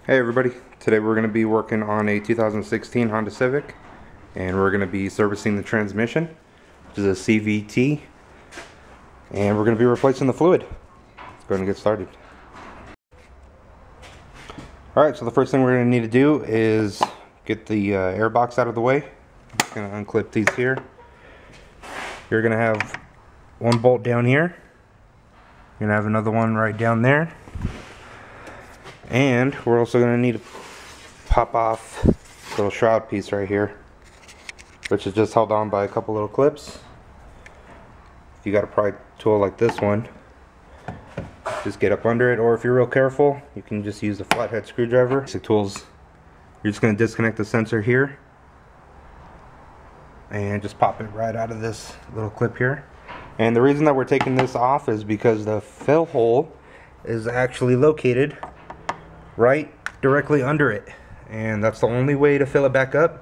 Hey everybody, today we're going to be working on a 2016 Honda Civic, and we're going to be servicing the transmission, which is a CVT, and we're going to be replacing the fluid. Let's go ahead and get started. Alright, so the first thing we're going to need to do is get the air box out of the way. I'm just going to unclip these here. You're going to have one bolt down here. You're going to have another one right down there. And we're also going to need to pop off this little shroud piece right here, which is just held on by a couple little clips. If you got a pry tool like this one, just get up under it, or if you're real careful, you can just use a flathead screwdriver. Basic tools. You're just going to disconnect the sensor here and just pop it right out of this little clip here. And the reason that we're taking this off is because the fill hole is actually located right directly under it, and that's the only way to fill it back up.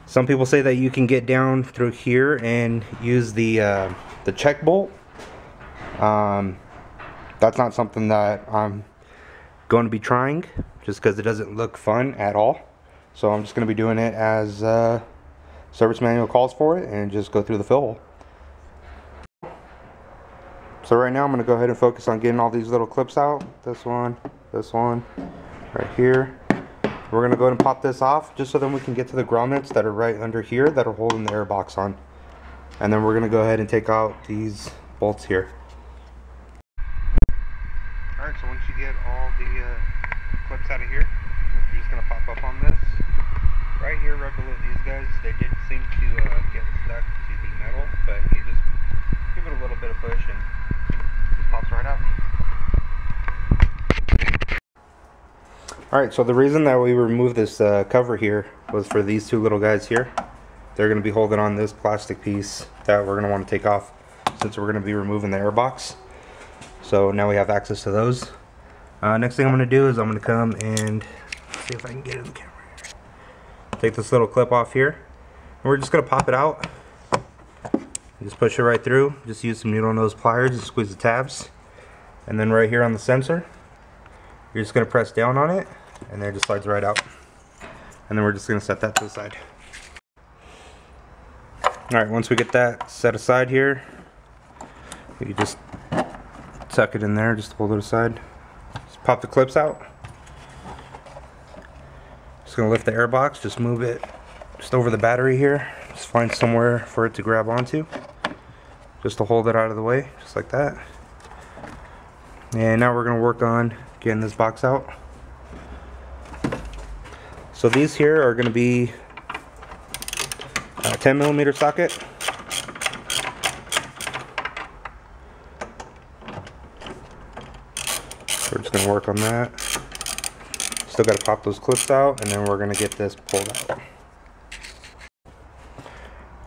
Some people say that you can get down through here and use the check bolt. That's not something that I'm going to be trying, just because it doesn't look fun at all. So I'm just going to be doing it as service manual calls for it, and just go through the fill hole. So right now I'm going to go ahead and focus on getting all these little clips out. This one right here. We're going to go ahead and pop this off, just so then we can get to the grommets that are right under here that are holding the air box on. And then we're going to go ahead and take out these bolts here. Alright, so once you get all the clips out of here, you're just going to pop up on this. Right here, right below these guys, they did seem to get stuck to the metal, but you just give it a little bit of push and it just pops right out. Alright, so the reason that we removed this cover here was for these two little guys here. They're going to be holding on this plastic piece that we're going to want to take off, since we're going to be removing the air box. So now we have access to those. Next thing I'm going to do is I'm going to come and see if I can get it in the camera here. Take this little clip off here, and we're just going to pop it out. Just push it right through. Just use some needle nose pliers and squeeze the tabs. And then right here on the sensor, you're just going to press down on it, and then it just slides right out. And then we're just going to set that to the side. Alright, once we get that set aside here, you just tuck it in there, just hold it aside. Just pop the clips out. Just going to lift the air box, just move it just over the battery here. Just find somewhere for it to grab onto, just to hold it out of the way, just like that. And now we're going to work on getting this box out. So these here are going to be a 10mm socket. We're just going to work on that. Still got to pop those clips out, and then we're going to get this pulled out.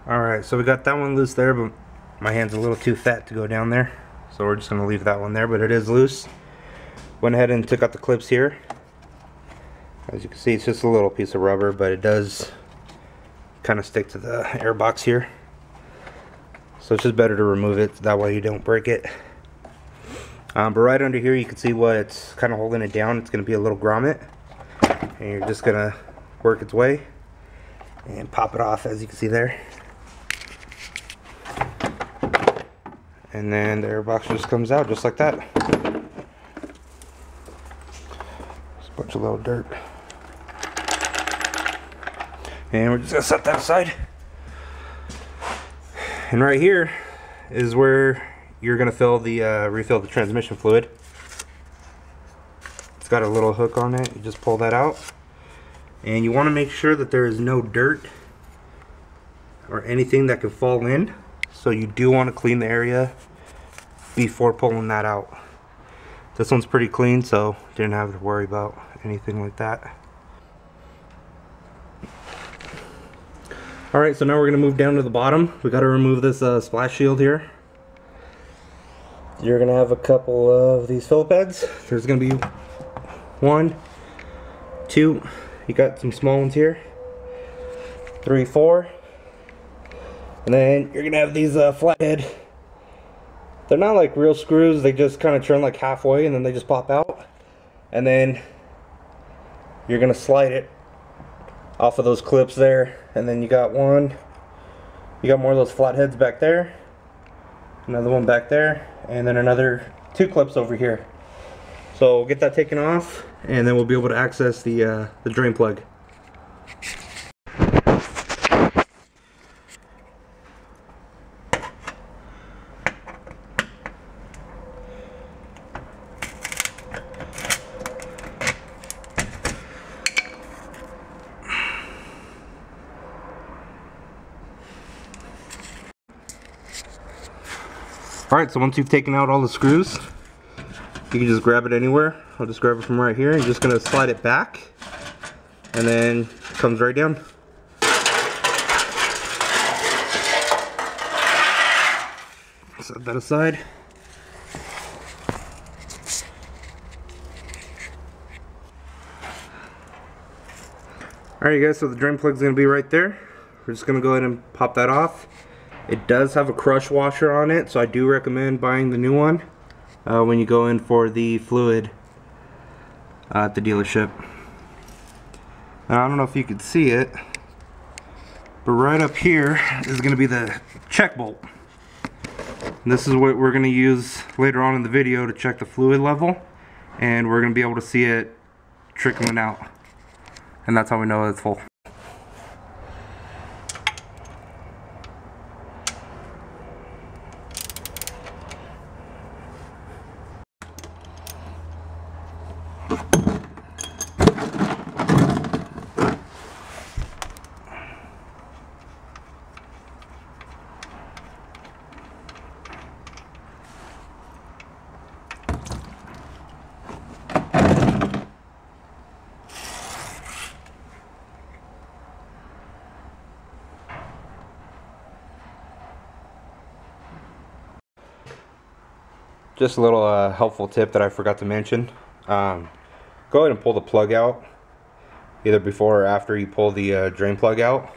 Alright, so we got that one loose there, but my hand's a little too fat to go down there, so we're just going to leave that one there, but it is loose. Went ahead and took out the clips here. As you can see, it's just a little piece of rubber, but it does kind of stick to the air box here. So it's just better to remove it, that way you don't break it. But right under here you can see what's kind of holding it down. It's going to be a little grommet. And you're just going to work its way and pop it off, as you can see there. And then the air box just comes out just like that. Bunch of little dirt, and we're just gonna set that aside. And right here is where you're gonna fill the refill the transmission fluid. It's got a little hook on it. You just pull that out, and you want to make sure that there is no dirt or anything that can fall in. So you do want to clean the area before pulling that out. This one's pretty clean, so didn't have to worry about anything like that. Alright, so now we're going to move down to the bottom. We got to remove this splash shield here. You're going to have a couple of these fill pads. There's going to be 1, 2, you got some small ones here, 3, 4, and then you're going to have these flathead. They're not like real screws, they just kind of turn like halfway and then they just pop out. And then you're gonna slide it off of those clips there, and then you got more of those flat heads back there, another one back there, and then another 2 clips over here. So we'll get that taken off, and then we'll be able to access the drain plug. Alright, so once you've taken out all the screws, you can just grab it anywhere. I'll just grab it from right here. You're just going to slide it back, and then it comes right down. Set that aside. Alright guys, so the drain plug's going to be right there. We're just going to go ahead and pop that off. It does have a crush washer on it, so I do recommend buying the new one when you go in for the fluid at the dealership. Now, I don't know if you could see it, but right up here is going to be the check bolt. And this is what we're going to use later on in the video to check the fluid level, and we're going to be able to see it trickling out, and that's how we know it's full. Just a little helpful tip that I forgot to mention. Go ahead and pull the plug out either before or after you pull the drain plug out,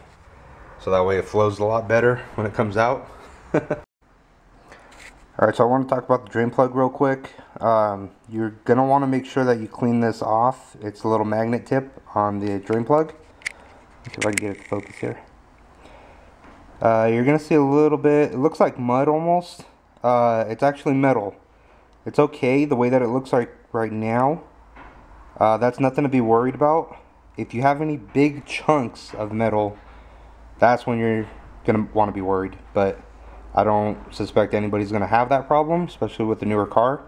so that way it flows a lot better when it comes out. Alright, so I want to talk about the drain plug real quick. You're going to want to make sure that you clean this off. It's a little magnet tip on the drain plug. Let's see if I can get it to focus here. You're going to see a little bit, it looks like mud almost. It's actually metal. It's okay the way that it looks like right now. That's nothing to be worried about. If you have any big chunks of metal, that's when you're going to want to be worried. But I don't suspect anybody's going to have that problem, especially with the newer car.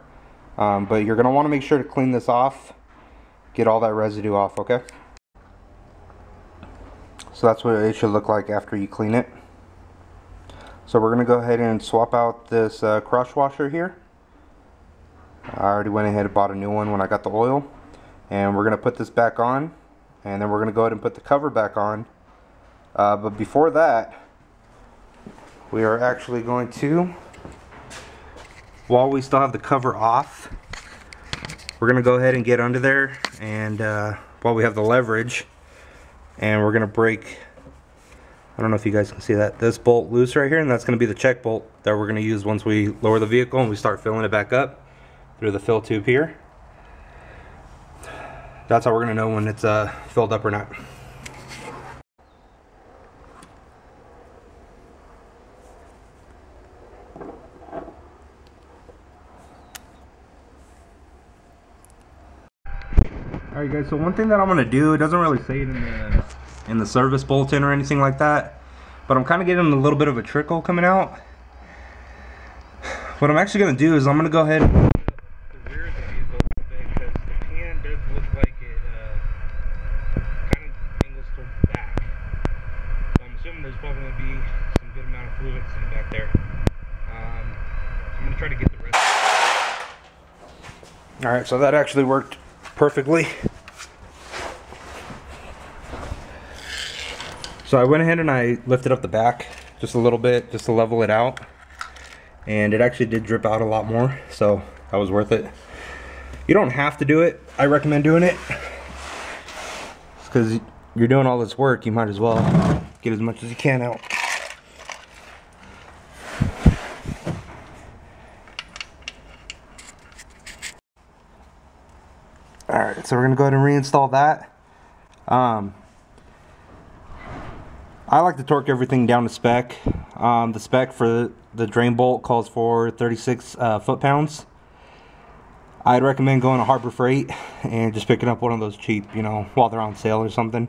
But you're going to want to make sure to clean this off. Get all that residue off, okay? So that's what it should look like after you clean it. So we're going to go ahead and swap out this crush washer here. I already went ahead and bought a new one when I got the oil. And we're going to put this back on. And then we're going to go ahead and put the cover back on. But before that, we are actually going to, while we still have the cover off, we're going to go ahead and get under there. And while we have the leverage, and we're going to break, I don't know if you guys can see that, this bolt loose right here, and that's going to be the check bolt that we're going to use once we lower the vehicle and we start filling it back up through the fill tube here. That's how we're going to know when it's filled up or not. Alright guys, so one thing that I'm going to do, it doesn't really say it in the service bulletin or anything like that, but I'm kind of getting a little bit of a trickle coming out. What I'm actually going to do is I'm going to go ahead and the rear of the vehicle a little bit, because the pan does look like it kind of angles towards the back. So I'm assuming there's probably going to be some good amount of fluid sitting back there. So I'm going to try to get the rest. Alright, so that actually worked perfectly. So I went ahead and I lifted up the back just a little bit just to level it out, and it actually did drip out a lot more, so that was worth it. You don't have to do it. I recommend doing it because you're doing all this work, you might as well get as much as you can out. Alright, so we're going to go ahead and reinstall that. I like to torque everything down to spec. The spec for the drain bolt calls for 36 foot-pounds. I'd recommend going to Harbor Freight and just picking up one of those cheap, you know, while they're on sale or something.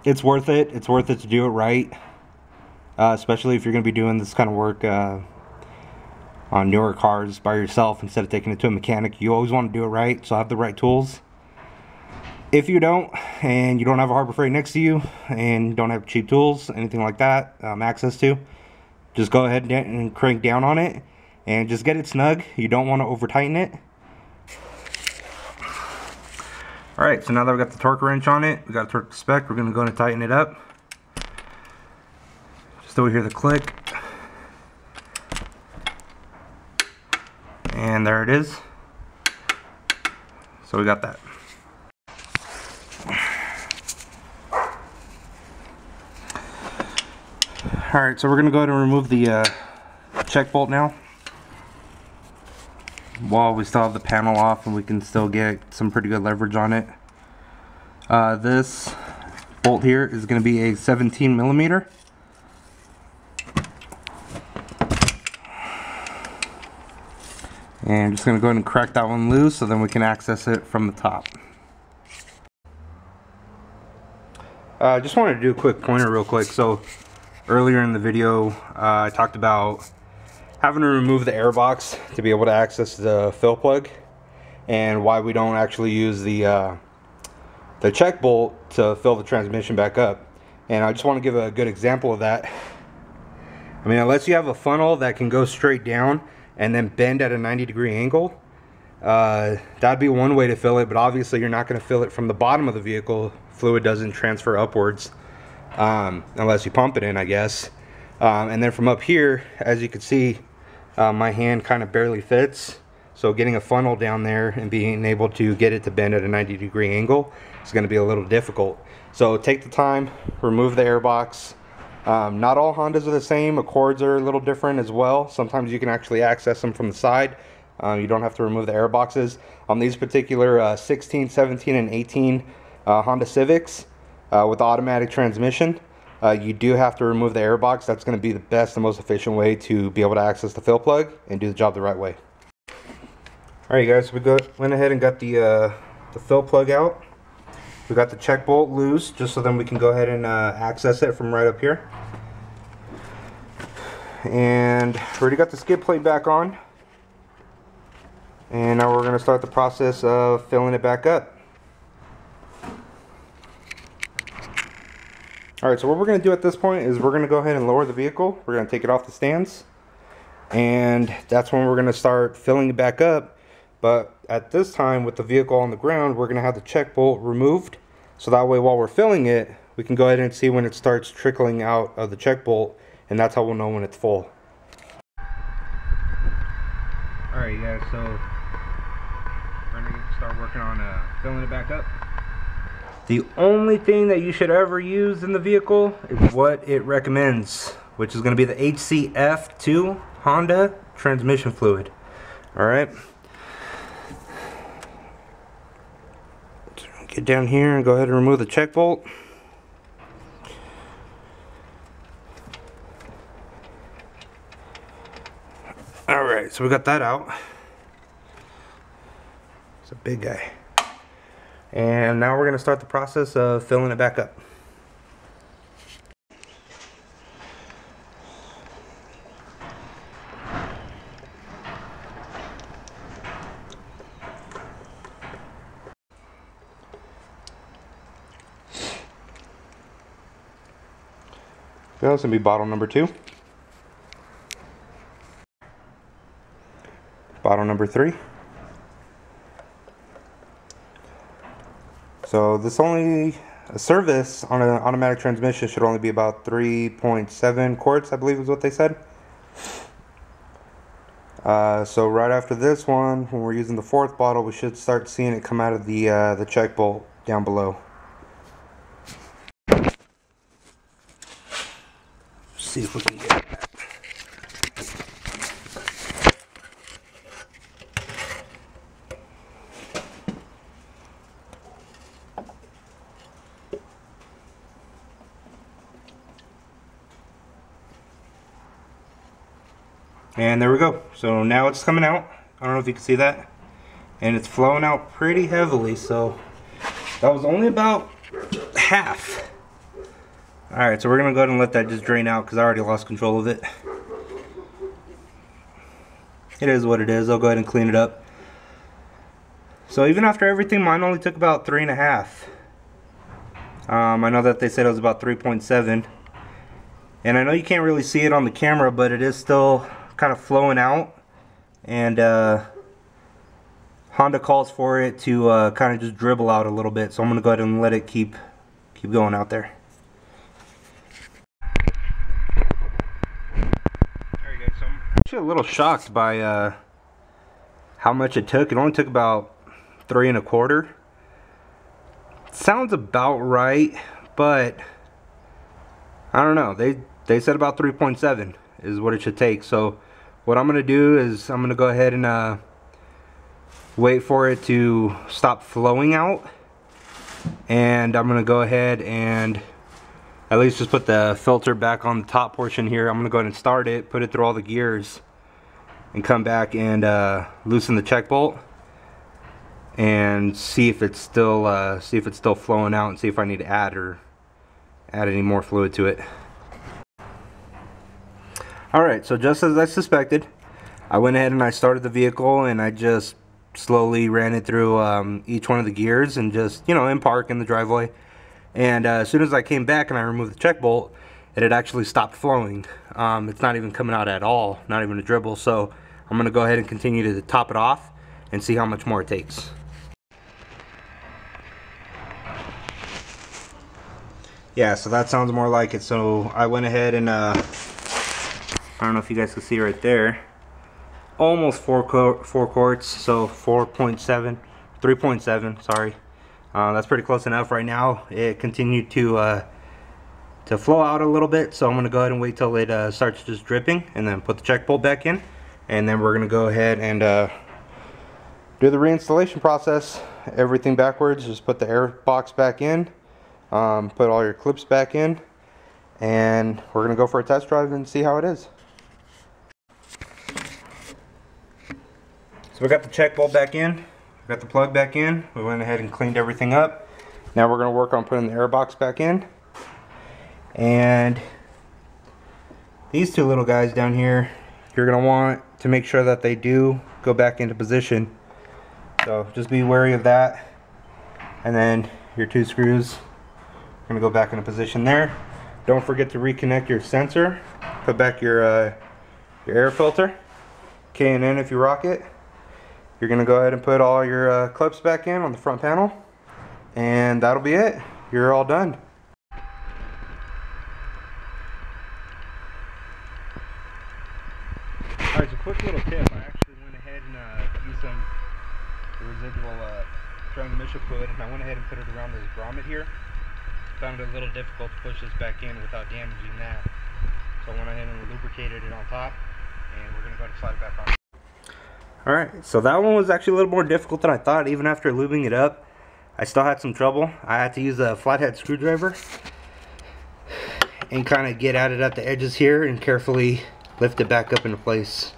It's worth it. It's worth it to do it right. Especially if you're going to be doing this kind of work on newer cars by yourself instead of taking it to a mechanic. You always want to do it right, so have the right tools. If you don't, and you don't have a Harbor Freight next to you, and don't have cheap tools, anything like that, access to, just go ahead and crank down on it, and just get it snug. You don't want to over tighten it. Alright, so now that we got the torque wrench on it, we got to torque the spec, we're going to go and tighten it up. Just over here the click. And there it is. So we got that. Alright, so we're going to go ahead and remove the check bolt now, while we still have the panel off and we can still get some pretty good leverage on it. This bolt here is going to be a 17 millimeter. And I'm just going to go ahead and crack that one loose so then we can access it from the top. I just wanted to do a quick pointer real quick. So earlier in the video I talked about having to remove the air box to be able to access the fill plug, and why we don't actually use the check bolt to fill the transmission back up. And I just want to give a good example of that. I mean, unless you have a funnel that can go straight down and then bend at a 90-degree angle, that'd be one way to fill it, but obviously you're not going to fill it from the bottom of the vehicle. Fluid doesn't transfer upwards unless you pump it in, I guess. And then from up here, as you can see, my hand kind of barely fits, so getting a funnel down there and being able to get it to bend at a 90-degree angle is going to be a little difficult. So take the time, remove the air box. Not all Hondas are the same. Accords are a little different as well. Sometimes you can actually access them from the side. You don't have to remove the air boxes. On these particular 16, 17, and 18 Honda Civics with automatic transmission, you do have to remove the air box. That's going to be the best and most efficient way to be able to access the fill plug and do the job the right way. Alright guys, so we went ahead and got the fill plug out. We got the check bolt loose, just so then we can go ahead and access it from right up here. And we already got the skid plate back on. And now we're going to start the process of filling it back up. Alright, so what we're going to do at this point is we're going to go ahead and lower the vehicle. We're going to take it off the stands. And that's when we're going to start filling it back up. But at this time, with the vehicle on the ground, we're going to have the check bolt removed. So that way, while we're filling it, we can go ahead and see when it starts trickling out of the check bolt. And that's how we'll know when it's full. Alright guys, so we're going to start working on filling it back up. The only thing that you should ever use in the vehicle is what it recommends, which is going to be the HCF-2 Honda transmission fluid. Alright. Get down here and go ahead and remove the check bolt. Alright, so we got that out. It's a big guy. And now we're going to start the process of filling it back up. This is going to be bottle number 2. Bottle number 3. So this a service on an automatic transmission should only be about 3.7 quarts, I believe is what they said. So right after this one, when we're using the 4th bottle, we should start seeing it come out of the check bolt down below. See if we can get that. And there we go. So now it's coming out. I don't know if you can see that. And it's flowing out pretty heavily, so that was only about half. Alright, so we're going to go ahead and let that just drain out because I already lost control of it. It is what it is. I'll go ahead and clean it up. So even after everything, mine only took about 3.5. I know that they said it was about 3.7. And I know you can't really see it on the camera, but it is still kind of flowing out. And Honda calls for it to kind of just dribble out a little bit, so I'm going to go ahead and let it keep going out there. Alright guys, so I'm actually a little shocked by how much it took. It only took about 3.25. Sounds about right, but I don't know. They said about 3.7 is what it should take. So what I'm going to do is I'm going to go ahead and wait for it to stop flowing out, and I'm going to go ahead and at least just put the filter back on the top portion here. I'm going to go ahead and start it, put it through all the gears, and come back and loosen the check bolt and see if it's still flowing out, and see if I need to add any more fluid to it. Alright, so just as I suspected, I went ahead and I started the vehicle, and I just slowly ran it through each one of the gears, and just, you know, in park in the driveway. And as soon as I came back and I removed the check bolt, it had actually stopped flowing. It's not even coming out at all, not even a dribble. So I'm going to go ahead and continue to top it off and see how much more it takes. Yeah, so that sounds more like it. So I went ahead and I don't know if you guys can see right there, almost 4 quarts, so 4.7, 3.7, sorry. That's pretty close enough. Right now it continued to flow out a little bit, so I'm going to go ahead and wait till it starts just dripping, and then put the check bolt back in, and then we're going to go ahead and do the reinstallation process. Everything backwards. Just put the air box back in, put all your clips back in, and we're going to go for a test drive and see how it is. So we got the check bolt back in, we got the plug back in, we went ahead and cleaned everything up. Now we're going to work on putting the air box back in. And these two little guys down here, you're going to want to make sure that they do go back into position. So just be wary of that. And then your 2 screws are going to go back into position there. Don't forget to reconnect your sensor. Put back your air filter, K&N if you rock it. You're going to go ahead and put all your clips back in on the front panel, and that'll be it. You're all done. Alright, so quick little tip. I actually went ahead and used some residual transmission fluid, and I went ahead and put it around this grommet here. Found it a little difficult to push this back in without damaging that. So I went ahead and lubricated it on top, and we're going to go ahead and slide it back on. Alright, so that one was actually a little more difficult than I thought. Even after lubing it up, I still had some trouble. I had to use a flathead screwdriver and kind of get at it at the edges here and carefully lift it back up into place.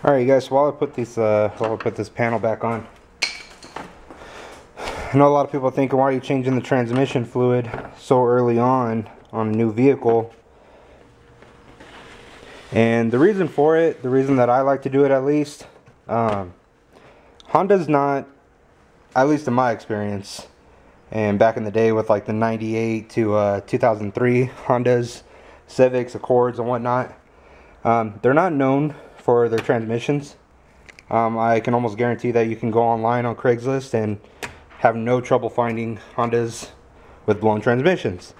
Alright guys, so while I put this panel back on, I know a lot of people are thinking, why are you changing the transmission fluid so early on a new vehicle? And the reason for it, the reason that I like to do it at least, Honda's not, at least in my experience, and back in the day with like the 98 to 2003 Hondas, Civics, Accords and whatnot, they're not known for their transmissions. I can almost guarantee that you can go online on Craigslist and have no trouble finding Hondas with blown transmissions.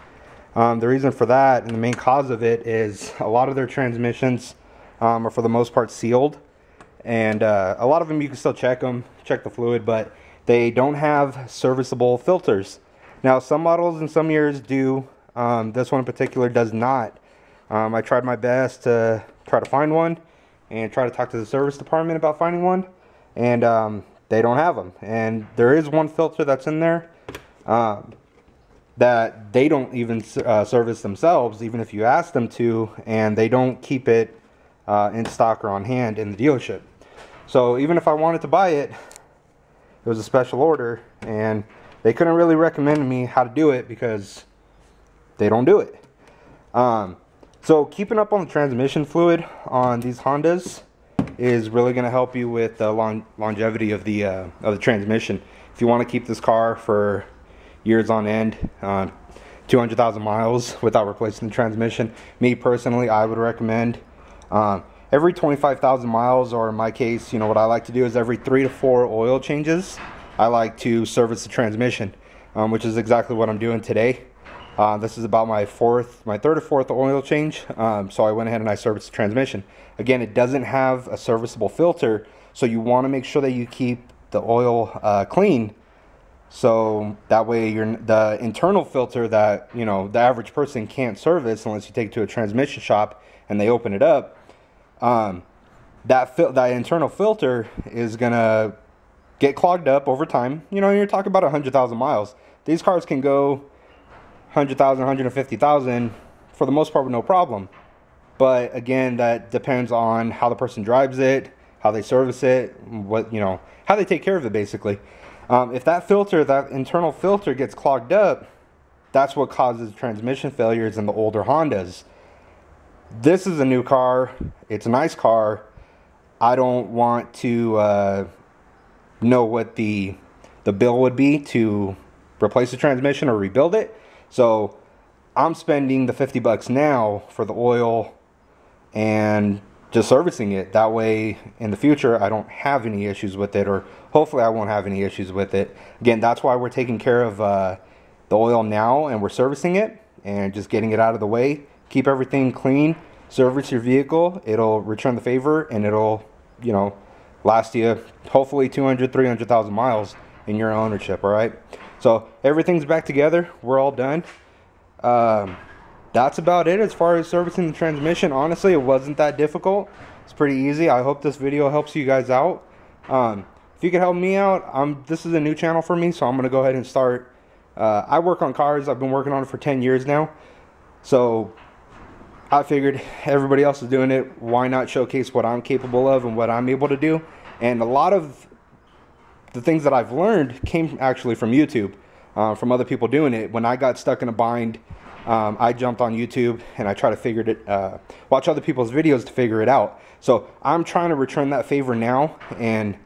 The reason for that, and the main cause of it, is a lot of their transmissions are for the most part sealed, and a lot of them you can still check the fluid, but they don't have serviceable filters. Now some models in some years do. This one in particular does not. I tried my best to try to find one and try to talk to the service department about finding one, and they don't have them. And there is one filter that's in there that they don't even service themselves, even if you ask them to, and they don't keep it in stock or on hand in the dealership. So even if I wanted to buy it, it was a special order, and they couldn't really recommend me how to do it because they don't do it. So keeping up on the transmission fluid on these Hondas is really going to help you with the longevity of the transmission. If you want to keep this car for years on end, 200,000 miles without replacing the transmission, me personally, I would recommend every 25,000 miles, or in my case, you know, what I like to do is every 3 to 4 oil changes, I like to service the transmission, which is exactly what I'm doing today. This is about my third or fourth oil change, so I went ahead and I serviced the transmission. Again, it doesn't have a serviceable filter, so you want to make sure that you keep the oil clean, so that way the internal filter that, you know, the average person can't service unless you take it to a transmission shop and they open it up, that internal filter is gonna get clogged up over time. You know, you're talking about 100,000 miles. These cars can go 100,000, 150,000 for the most part with no problem. But again, that depends on how the person drives it, how they service it, what, you know, how they take care of it basically. If that filter, that internal filter gets clogged up, that's what causes transmission failures in the older Hondas. This is a new car. It's a nice car. I don't want to know what the bill would be to replace the transmission or rebuild it. So I'm spending the 50 bucks now for the oil and just servicing it. That way in the future I don't have any issues with it, or hopefully I won't have any issues with it. Again, that's why we're taking care of the oil now, and we're servicing it and just getting it out of the way. Keep everything clean, service your vehicle, it'll return the favor, and it'll, you know, last you hopefully 200, 300,000 miles in your ownership. All right, so everything's back together, we're all done. That's about it as far as servicing the transmission. Honestly, it wasn't that difficult. It's pretty easy. I hope this video helps you guys out. If you could help me out, this is a new channel for me, so I'm gonna go ahead and start. I work on cars. I've been working on it for 10 years now, so I figured everybody else is doing it, why not showcase what I'm capable of and what I'm able to do. And a lot of the things that I've learned came actually from YouTube, from other people doing it. When I got stuck in a bind, I jumped on YouTube and I try to watch other people's videos to figure it out. So I'm trying to return that favor now and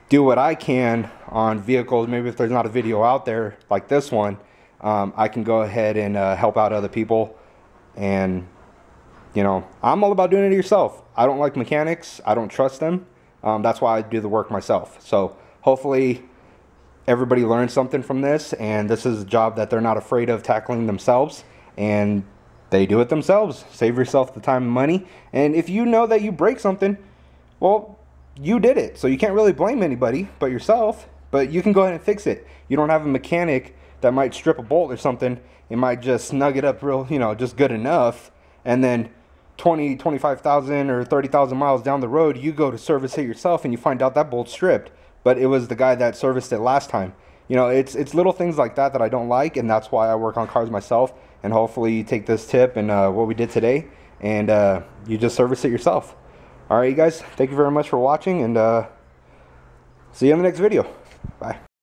do what I can on vehicles. Maybe if there's not a video out there like this one, I can go ahead and help out other people. And you know, I'm all about doing it yourself. I don't like mechanics. I don't trust them. That's why I do the work myself. So hopefully everybody learns something from this, and this is a job that they're not afraid of tackling themselves, and they do it themselves. Save yourself the time and money. And if you know that you break something, well, you did it. So you can't really blame anybody but yourself, but you can go ahead and fix it. You don't have a mechanic that might strip a bolt or something. It might just snug it up real, you know, just good enough, and then 20, 25,000 or 30,000 miles down the road, you go to service it yourself and you find out that bolt's stripped, but it was the guy that serviced it last time. You know, it's little things like that that I don't like, and that's why I work on cars myself. And hopefully you take this tip and what we did today, and you just service it yourself. All right, you guys, thank you very much for watching, and see you in the next video. Bye.